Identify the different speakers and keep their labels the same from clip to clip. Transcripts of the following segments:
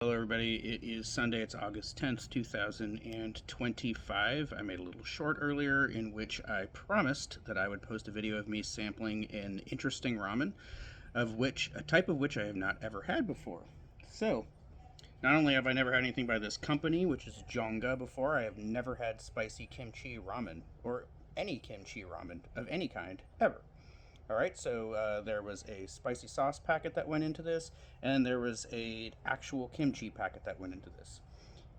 Speaker 1: Hello everybody, it is Sunday, it's August 10th, 2025. I made a little short earlier in which I promised that I would post a video of me sampling an interesting ramen, a type of which I have not ever had before. So, not only have I never had anything by this company, which is JONGGA, before, I have never had spicy kimchi ramen, or any kimchi ramen of any kind, ever. Alright, so there was a spicy sauce packet that went into this, and there was a actual kimchi packet that went into this.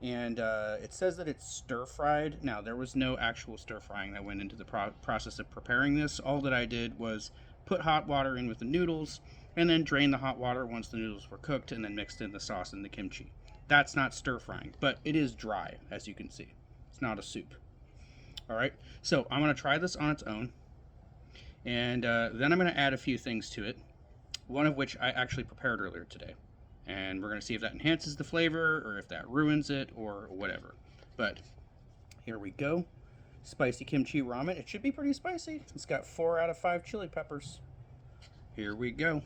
Speaker 1: And it says that it's stir fried. Now, there was no actual stir frying that went into the process of preparing this. All that I did was put hot water in with the noodles, and then drain the hot water once the noodles were cooked, and then mixed in the sauce and the kimchi. That's not stir frying, but it is dry, as you can see. It's not a soup. Alright, so I'm going to try this on its own. And then I'm going to add a few things to it, one of which I actually prepared earlier today. And we're going to see if that enhances the flavor, or if that ruins it, or whatever. But here we go. Spicy kimchi ramen. It should be pretty spicy. It's got 4 out of 5 chili peppers. Here we go.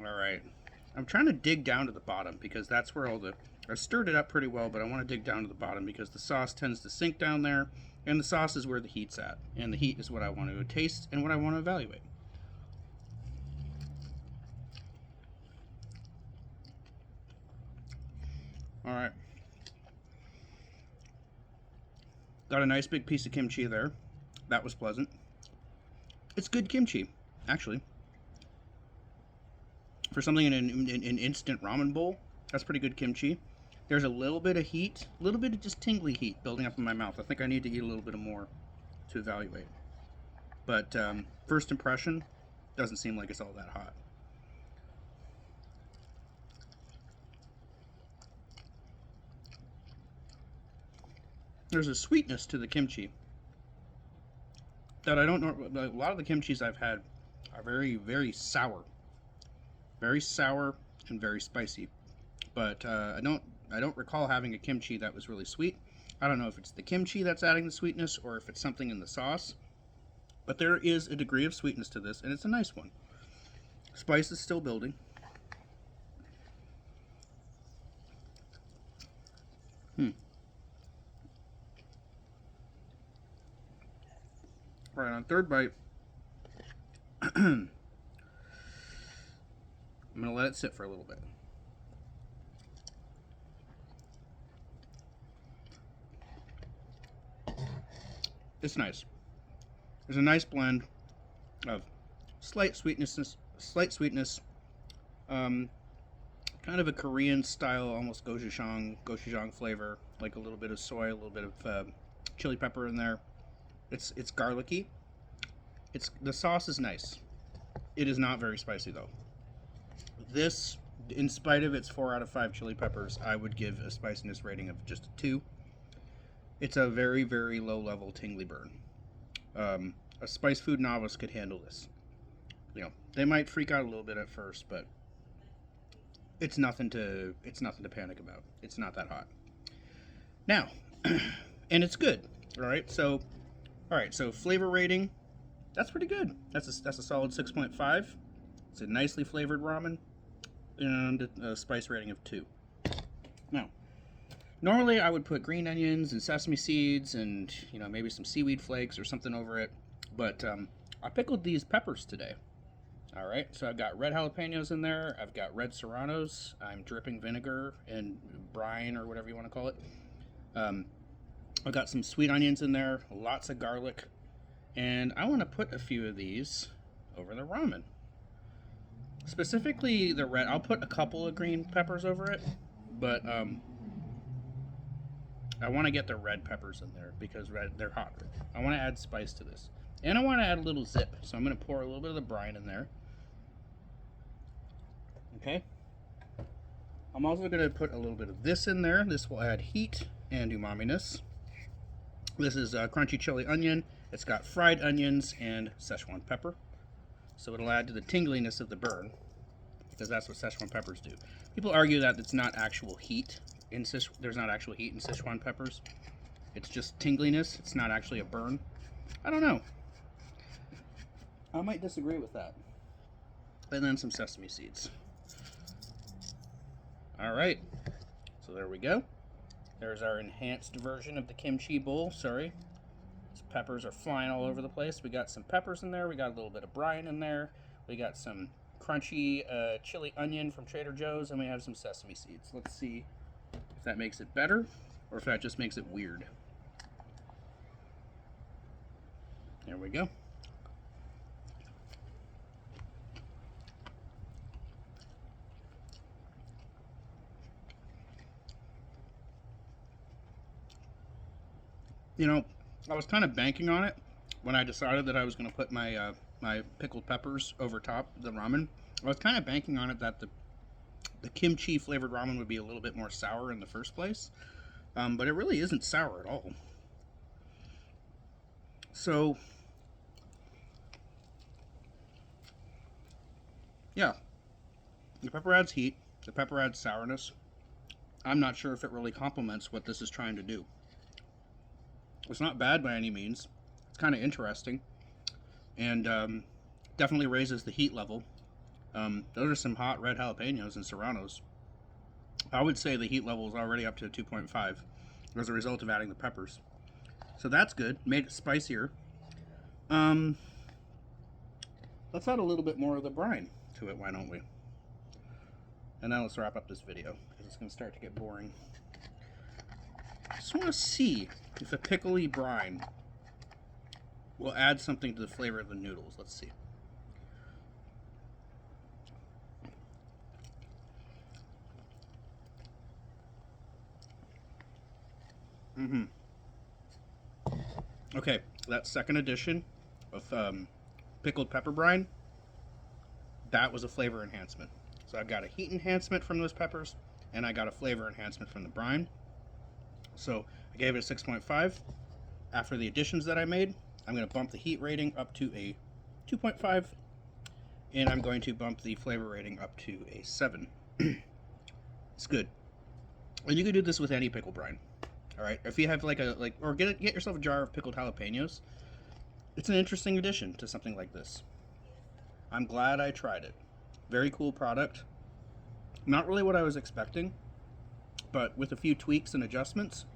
Speaker 1: Alright. I'm trying to dig down to the bottom because that's where all the... I stirred it up pretty well, but I want to dig down to the bottom because the sauce tends to sink down there, and the sauce is where the heat's at. And the heat is what I want to taste and what I want to evaluate. Alright. Got a nice big piece of kimchi there. That was pleasant. It's good kimchi, actually. For something in an instant ramen bowl, that's pretty good kimchi. There's a little bit of heat, a little bit of just tingly heat building up in my mouth. I think I need to eat a little bit more to evaluate. But first impression, doesn't seem like it's all that hot. There's a sweetness to the kimchi that I don't know. A lot of the kimchis I've had are very, very sour. Very sour and very spicy. But I don't recall having a kimchi that was really sweet. I don't know if it's the kimchi that's adding the sweetness or if it's something in the sauce. But there is a degree of sweetness to this, and it's a nice one. Spice is still building. Right, on third bite, I'm going to let it sit for a little bit. It's nice. There's a nice blend of slight sweetness, kind of a Korean style, almost gochujang flavor, like a little bit of soy, a little bit of chili pepper in there. It's garlicky. The sauce is nice. It is not very spicy though. This, in spite of its 4 out of 5 chili peppers, I would give a spiciness rating of just a 2. It's a very, very low level tingly burn. A spice food novice could handle this. You know, they might freak out a little bit at first, but it's nothing to panic about. It's not that hot. Now, and it's good. All right, so flavor rating, that's pretty good. That's a solid 6.5. It's a nicely flavored ramen, and a spice rating of 2. Now, normally I would put green onions and sesame seeds and, you know, maybe some seaweed flakes or something over it, but I pickled these peppers today. All right, so I've got red jalapenos in there. I've got red serranos. I'm dripping vinegar and brine, or whatever you want to call it. I've got some sweet onions in there, lots of garlic, and I want to put a few of these over the ramen. Specifically the red. I'll put a couple of green peppers over it, but I want to get the red peppers in there because they're hotter. I want to add spice to this, and I want to add a little zip, so I'm going to pour a little bit of the brine in there. Okay. I'm also going to put a little bit of this in there. This will add heat and umami-ness. This is crunchy chili onion. It's got fried onions and Szechuan pepper. So it'll add to the tingliness of the burn, because that's what Szechuan peppers do. People argue that it's not actual heat there's not actual heat in Szechuan peppers. It's just tingliness. It's not actually a burn. I don't know. I might disagree with that. and then some sesame seeds. All right, so there we go. There's our enhanced version of the kimchi bowl. Sorry, these peppers are flying all over the place. We got some peppers in there. We got a little bit of brine in there. We got some crunchy chili onion from Trader Joe's, and we have some sesame seeds. Let's see if that makes it better or if that just makes it weird. There we go. You know, I was kind of banking on it when I decided that I was going to put my my pickled peppers over top the ramen. I was kind of banking on it that the kimchi flavored ramen would be a little bit more sour in the first place, but it really isn't sour at all. So, yeah, the pepper adds heat, the pepper adds sourness. I'm not sure if it really complements what this is trying to do. It's not bad by any means. It's kind of interesting, and definitely raises the heat level. Those are some hot red jalapenos and serranos. I would say the heat level is already up to 2.5 as a result of adding the peppers. So that's good. Made it spicier. Let's add a little bit more of the brine to it, why don't we? And then let's wrap up this video, because it's going to start to get boring. I just want to see if a pickly brine will add something to the flavor of the noodles. Let's see. Okay, that second edition of pickled pepper brine, that was a flavor enhancement. So I've got a heat enhancement from those peppers, and I got a flavor enhancement from the brine. So I gave it a 6.5. After the additions that I made, I'm going to bump the heat rating up to a 2.5, and I'm going to bump the flavor rating up to a 7. It's good. And you can do this with any pickle brine. All right, if you have or get yourself a jar of pickled jalapenos. It's an interesting addition to something like this. I'm glad I tried it. Very cool product. Not really what I was expecting, but with a few tweaks and adjustments,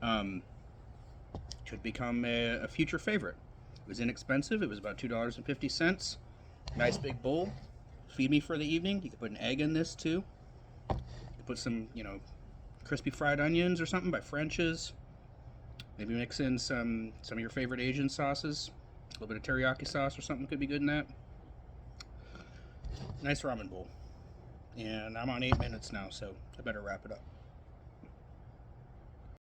Speaker 1: could become a future favorite. It was inexpensive. It was about $2.50. Nice big bowl. Feed me for the evening. You could put an egg in this too. You could put some, crispy fried onions or something by French's. Maybe mix in some of your favorite Asian sauces. A little bit of teriyaki sauce or something could be good in that. Nice ramen bowl. And I'm on 8 minutes now, so I better wrap it up.